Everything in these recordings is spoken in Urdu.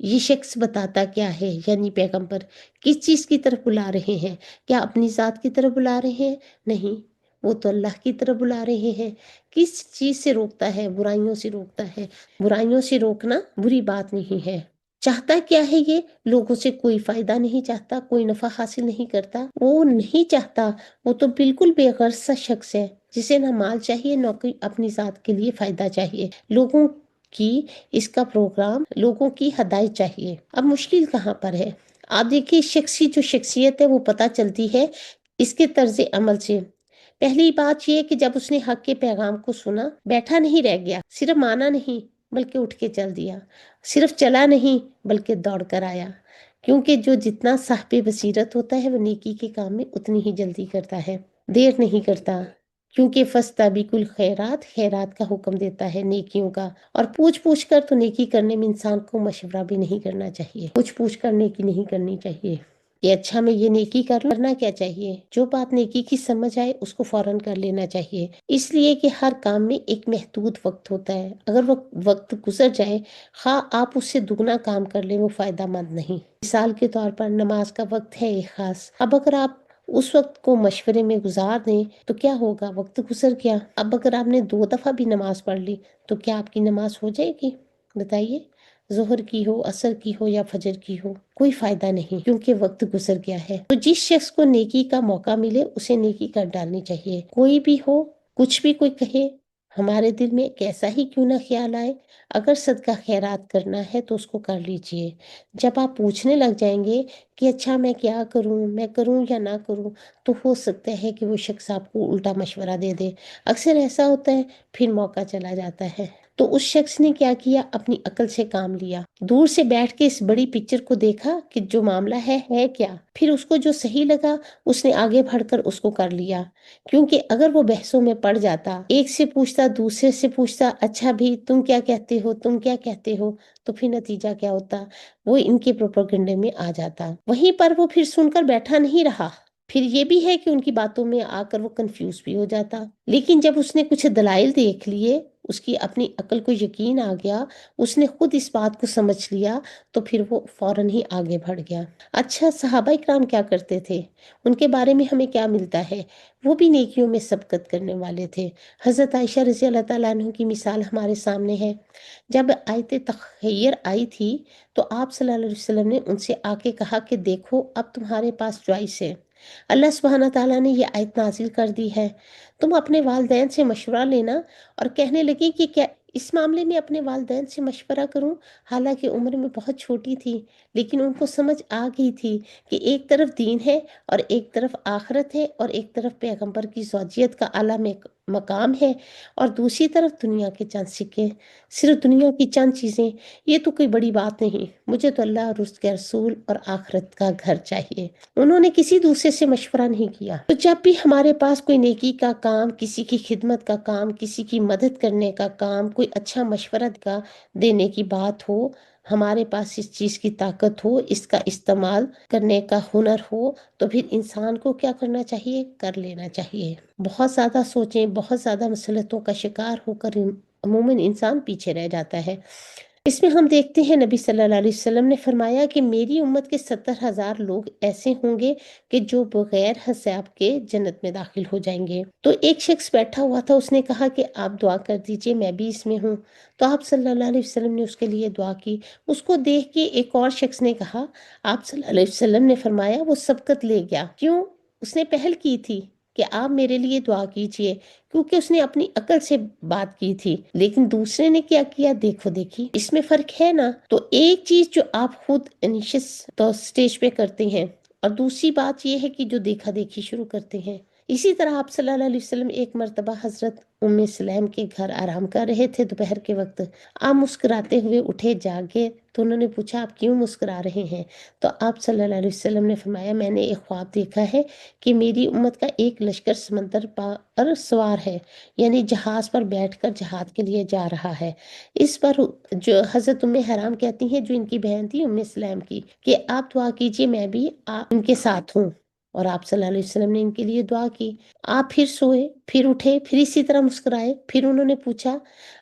یہ شخص بتاتا کیا ہے، یعنی پیغمبر کس چیز کی طرف بلا رہے ہیں؟ کیا اپنی ذات کی طرف بلا رہے ہیں؟ نہیں، وہ تو اللہ کی طرف بلا رہے ہیں۔ کس چیز سے روکتا ہے؟ برائیوں سے روکتا ہے۔ برائیوں سے روکنا بری بات نہیں ہے۔ چاہتا کیا ہے یہ؟ لوگوں سے کوئی فائدہ نہیں چاہتا، کوئی نفع حاصل نہیں کرتا، وہ نہیں چاہتا۔ وہ تو بالکل بے غرض سا شخص ہے جسے نہ مال چاہیے نہ کوئی اپنی ذات کے لیے فائدہ چاہیے۔ لوگوں کی اس کا پروگرام، لوگوں کی ہدایت چاہیے۔ اب مشکل کہاں پر ہے؟ آپ دیکھیے، شخص کی جو شخصیت ہے وہ پتہ چلتی ہے اس کے طرز عمل سے۔ پہلی بات یہ کہ جب اس نے حق کے پیغام کو سنا، بیٹھا نہیں رہ گیا، صرف مانا نہیں بلکہ اٹھ کے چل دیا، صرف چلا نہیں بلکہ دوڑ کر آیا۔ کیونکہ جو جتنا صاحب بصیرت ہوتا ہے وہ نیکی کے کام میں اتنی ہی جلدی کرتا ہے، دیر نہیں کرتا۔ کیونکہ فاستبقوا الخیرات، خیرات کا حکم دیتا ہے، نیکیوں کا۔ اور پوچھ پوچھ کر تو نیکی کرنے میں انسان کو مشورہ بھی نہیں کرنا چاہیے، پوچھ پوچھ کر نیکی نہیں کرنی چاہیے کہ اچھا میں یہ نیکی کرنا کیا چاہیے۔ جو بات نیکی کی سمجھ آئے اس کو فوراً کر لینا چاہیے، اس لیے کہ ہر کام میں ایک محدود وقت ہوتا ہے۔ اگر وہ وقت گزر جائے، خواہ آپ اس سے دگنا کام کر لیں، وہ فائدہ مند نہیں۔ مثال کے طور پر نماز کا وقت ہے ایک خاص، اب اگر آپ اس وقت کو مشورے میں گزار دیں تو کیا ہوگا؟ وقت گزر گیا۔ اب اگر آپ نے 2 دفعہ بھی نماز پڑھ لی تو کیا آپ کی نماز ہو جائے گی؟ بتائیے، ظہر کی ہو، عصر کی ہو یا فجر کی ہو، کوئی فائدہ نہیں، کیونکہ وقت گزر گیا ہے۔ تو جس شخص کو نیکی کا موقع ملے اسے نیکی کر ڈالنی چاہیے، کوئی بھی ہو، کچھ بھی کوئی کہے، ہمارے دل میں کیسا ہی کیوں نہ خیال آئے، اگر صدقہ خیرات کرنا ہے تو اس کو کر لیجئے۔ جب آپ پوچھنے لگ جائیں گے کہ اچھا میں کیا کروں، میں کروں یا نہ کروں، تو ہو سکتا ہے کہ وہ شخص آپ کو الٹا مشورہ دے دے۔ اکثر ایسا ہوتا ہے، پھر موقع چلا جاتا ہے۔ تو اس شخص نے کیا کیا؟ اپنی عقل سے کام لیا، دور سے بیٹھ کے اس بڑی پکچر کو دیکھا کہ جو معاملہ ہے کیا، پھر اس کو جو صحیح لگا اس نے آگے بڑھ کر اس کو کر لیا۔ کیونکہ اگر وہ بحثوں میں پڑ جاتا، ایک سے پوچھتا، دوسرے سے پوچھتا، اچھا بھی تم کیا کہتے ہو، تم کیا کہتے ہو، تو پھر نتیجہ کیا ہوتا؟ وہ ان کے پروپیگنڈے میں آ جاتا۔ وہیں پر وہ پھر سن کر بیٹھا نہیں رہا، پھر یہ بھی ہے کہ ان کی باتوں میں آ کر وہ کنفیوز بھی ہو جاتا۔ لیکن جب اس نے کچھ دلائل دیکھ لیے، اس کی اپنی عقل کو یقین آ گیا، اس نے خود اس بات کو سمجھ لیا، تو پھر وہ فوراً ہی آگے بڑھ گیا۔ اچھا، صحابہ کرام کیا کرتے تھے؟ ان کے بارے میں ہمیں کیا ملتا ہے؟ وہ بھی نیکیوں میں سبقت کرنے والے تھے۔ حضرت عائشہ رضی اللہ تعالیٰ عنہ کی مثال ہمارے سامنے ہے۔ جب آیت تخیر آئی تھی تو آپ صلی اللہ علیہ وسلم نے ان سے آ کے کہا کہ دیکھو اب تمہارے پاس چوائس ہے، اللہ سبحانہ تعالیٰ نے یہ آیت نازل کر دی ہے، تم اپنے والدین سے مشورہ لینا۔ اور کہنے لگی کہ کیا اس معاملے میں اپنے والدین سے مشورہ کروں؟ حالانکہ عمر میں بہت چھوٹی تھی، لیکن ان کو سمجھ آ گئی تھی کہ ایک طرف دین ہے اور ایک طرف آخرت ہے اور ایک طرف پیغمبر کی زوجیت کا اعلیٰ مقام ہے اور دوسری طرف دنیا کے چند سکے، صرف دنیا کی چند چیزیں، یہ تو کوئی بڑی بات نہیں، مجھے تو اللہ اور اس کے رسول اور آخرت کا گھر چاہیے۔ انہوں نے کسی دوسرے سے مشورہ نہیں کیا۔ تو جب بھی ہمارے پاس کوئی نیکی کا کام، کسی کی خدمت کا کام، کسی کی مدد کرنے کا کام، کوئی اچھا مشورہ کا دینے کی بات ہو، ہمارے پاس اس چیز کی طاقت ہو، اس کا استعمال کرنے کا ہنر ہو، تو پھر انسان کو کیا کرنا چاہیے؟ کر لینا چاہیے۔ بہت زیادہ سوچیں، بہت زیادہ مصلحتوں کا شکار ہو کر عموماً انسان پیچھے رہ جاتا ہے۔ اس میں ہم دیکھتے ہیں نبی صلی اللہ علیہ وسلم نے فرمایا کہ میری امت کے 70,000 لوگ ایسے ہوں گے کہ جو بغیر حساب کے جنت میں داخل ہو جائیں گے۔ تو ایک شخص بیٹھا ہوا تھا، اس نے کہا کہ آپ دعا کر دیجئے، میں بھی اس میں ہوں۔ تو آپ صلی اللہ علیہ وسلم نے اس کے لیے دعا کی۔ اس کو دیکھ کے ایک اور شخص نے کہا، آپ صلی اللہ علیہ وسلم نے فرمایا وہ سبقت لے گیا۔ کیوں؟ اس نے پہل کی تھی کہ آپ میرے لیے دعا کیجئے، کیونکہ اس نے اپنی عقل سے بات کی تھی۔ لیکن دوسرے نے کیا کیا؟ دیکھو دیکھی، اس میں فرق ہے نا۔ تو ایک چیز جو آپ خود تو سٹیج پہ کرتے ہیں، اور دوسری بات یہ ہے کہ جو دیکھا دیکھی شروع کرتے ہیں۔ اسی طرح آپ صلی اللہ علیہ وسلم ایک مرتبہ حضرت سلیم کے گھر آرام کر رہے تھے دوپہر کے وقت۔ آپ مسکراتے ہوئے اٹھے، جاگے، تو انہوں نے پوچھا آپ کیوں مسکرا رہے ہیں؟ تو آپ صلی اللہ علیہ وسلم نے فرمایا میں نے ایک خواب دیکھا ہے کہ میری امت کا ایک لشکر سمندر پر سوار ہے، یعنی جہاز پر بیٹھ کر جہاد کے لیے جا رہا ہے۔ اس پر جو حضرت حرام کہتی ہیں، جو ان کی بہن تھی سلیم کی، کہ آپ دعا کیجئے میں بھی ان کے ساتھ ہوں۔ اور آپ صلی اللہ علیہ وسلم نے ان کے لیے دعا کی۔ آپ پھر سوئے، پھر اٹھے، پھر اسی طرح مسکرائے، پھر انہوں نے پوچھا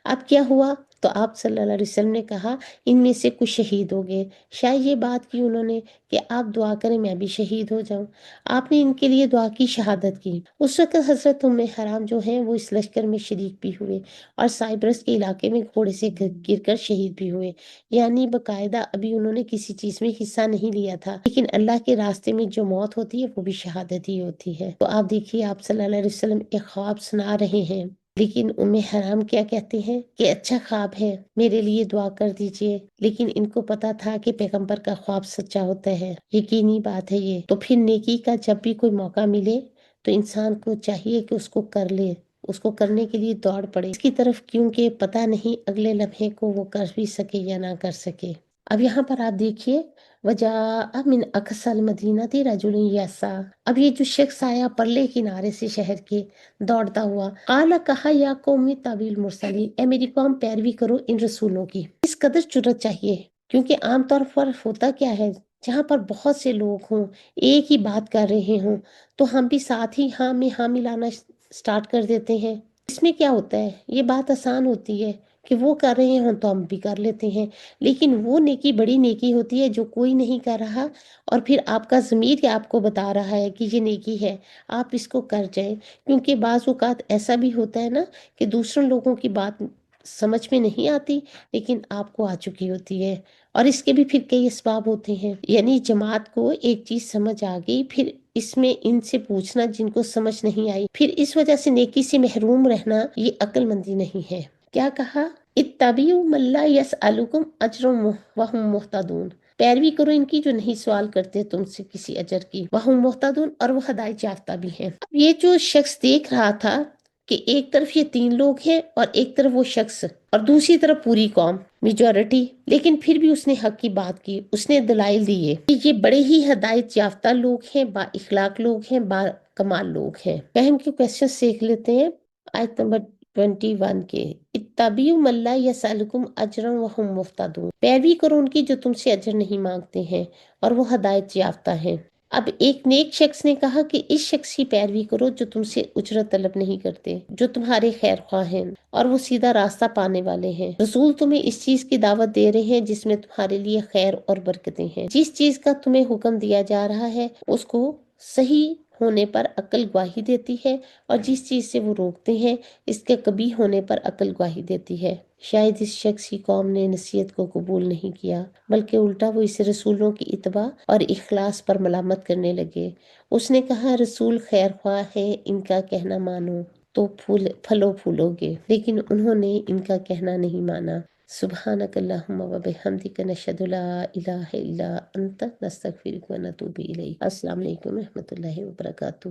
اب کیا ہوا؟ تو آپ صلی اللہ علیہ وسلم نے کہا ان میں سے کچھ شہید ہو گئے۔ شاید یہ بات کی انہوں نے کہ آپ دعا کریں میں بھی شہید ہو جاؤں۔ آپ نے ان کے لیے دعا کی، شہادت کی۔ اس وقت حضرت ام حرام جو ہیں وہ اس لشکر میں شریک بھی ہوئے اور سائبرس کے علاقے میں گھوڑے سے گر کر شہید بھی ہوئے، یعنی باقاعدہ ابھی انہوں نے کسی چیز میں حصہ نہیں لیا تھا، لیکن اللہ کے راستے میں جو موت ہوتی ہے وہ بھی شہادت ہی ہوتی ہے۔ تو آپ دیکھیے آپ صلی اللہ علیہ وسلم ایک خواب سنا رہے ہیں، لیکن ام حرام کیا کہتے ہیں کہ اچھا خواب ہے، میرے لیے دعا کر دیجئے۔ لیکن ان کو پتا تھا کہ پیغمبر کا خواب سچا ہوتا ہے، یقینی بات ہے یہ۔ تو پھر نیکی کا جب بھی کوئی موقع ملے تو انسان کو چاہیے کہ اس کو کر لے، اس کو کرنے کے لیے دوڑ پڑے اس کی طرف، کیونکہ پتہ نہیں اگلے لمحے کو وہ کر بھی سکے یا نہ کر سکے۔ اب یہاں پر آپ دیکھیے وجاء من اقصی المدینہ رجل یسعی، اب یہ جو شخص آیا پرلے کنارے سے شہر کے دوڑتا ہوا، قال کہا یا قوم اتبعوا المرسلین، اے میری قوم پیروی کرو ان رسولوں کی۔ اس قدر جرات چاہیے، کیونکہ عام طور پر ہوتا کیا ہے جہاں پر بہت سے لوگ ہوں، ایک ہی بات کر رہے ہوں، تو ہم بھی ساتھ ہی ہاں میں ہاں ملانا سٹارٹ کر دیتے ہیں۔ اس میں کیا ہوتا ہے، یہ بات آسان ہوتی ہے کہ وہ کر رہے ہوں تو ہم بھی کر لیتے ہیں، لیکن وہ نیکی بڑی نیکی ہوتی ہے جو کوئی نہیں کر رہا اور پھر آپ کا ضمیر آپ کو بتا رہا ہے کہ یہ نیکی ہے، آپ اس کو کر جائیں۔ کیونکہ بعض اوقات ایسا بھی ہوتا ہے نا کہ دوسروں لوگوں کی بات سمجھ میں نہیں آتی لیکن آپ کو آ چکی ہوتی ہے، اور اس کے بھی پھر کئی اسباب ہوتے ہیں، یعنی جماعت کو ایک چیز سمجھ آ گئی، پھر اس میں ان سے پوچھنا جن کو سمجھ نہیں آئی، پھر اس وجہ سے نیکی سے محروم رہنا، یہ عقل مندی نہیں ہے۔ کیا کہا، اتبعوا من لا یسألکم اجرا وہم مہتدون، پیروی کرو ان کی جو نہیں سوال کرتے تم سے کسی اجر کی، وہم مہتدون، اور وہ ہدایت یافتہ بھی ہیں۔ اب یہ جو شخص دیکھ رہا تھا کہ ایک طرف یہ 3 لوگ ہیں اور ایک طرف وہ شخص اور دوسری طرف پوری قوم میجورٹی، لیکن پھر بھی اس نے حق کی بات کی، اس نے دلائل دیے کہ یہ بڑے ہی ہدایت یافتہ لوگ ہیں، با اخلاق لوگ ہیں، با کمال لوگ ہیں۔ فہم کے کوشچن سیکھ لیتے ہیں آیت نمبر 21 کے، اتبعوا من لا یسألکم اجرا وہم مہتدون، پیروی کرو ان کی جو تم سے اجر نہیں مانگتے ہیں اور وہ ہدایت یافتہ ہیں۔ اب ایک نیک شخص نے کہا کہ اس شخص کی پیروی کرو جو تم سے اجرت طلب نہیں کرتے، جو تمہارے خیر خواہ ہیں اور وہ سیدھا راستہ پانے والے ہیں۔ رسول تمہیں اس چیز کی دعوت دے رہے ہیں جس میں تمہارے لیے خیر اور برکتیں ہیں۔ جس چیز کا تمہیں حکم دیا جا رہا ہے اس کو صحیح ہونے پر عقل گواہی دیتی ہے، اور جس چیز سے وہ روکتے ہیں اس کے کبھی ہونے پر عقل گواہی دیتی ہے۔ شاید اس شخص کی قوم نے نصیحت کو قبول نہیں کیا، بلکہ الٹا وہ اسے رسولوں کی اتباع اور اخلاص پر ملامت کرنے لگے۔ اس نے کہا رسول خیر خواہ ہے، ان کا کہنا مانو تو پھلو پھولو گے، لیکن انہوں نے ان کا کہنا نہیں مانا۔ سبحانک اللہم و بحمدک، نشہد لا الہ الا انت، نستغفرک و نتوب الیک۔ السلام علیکم و رحمۃ اللہ وبرکاتہ۔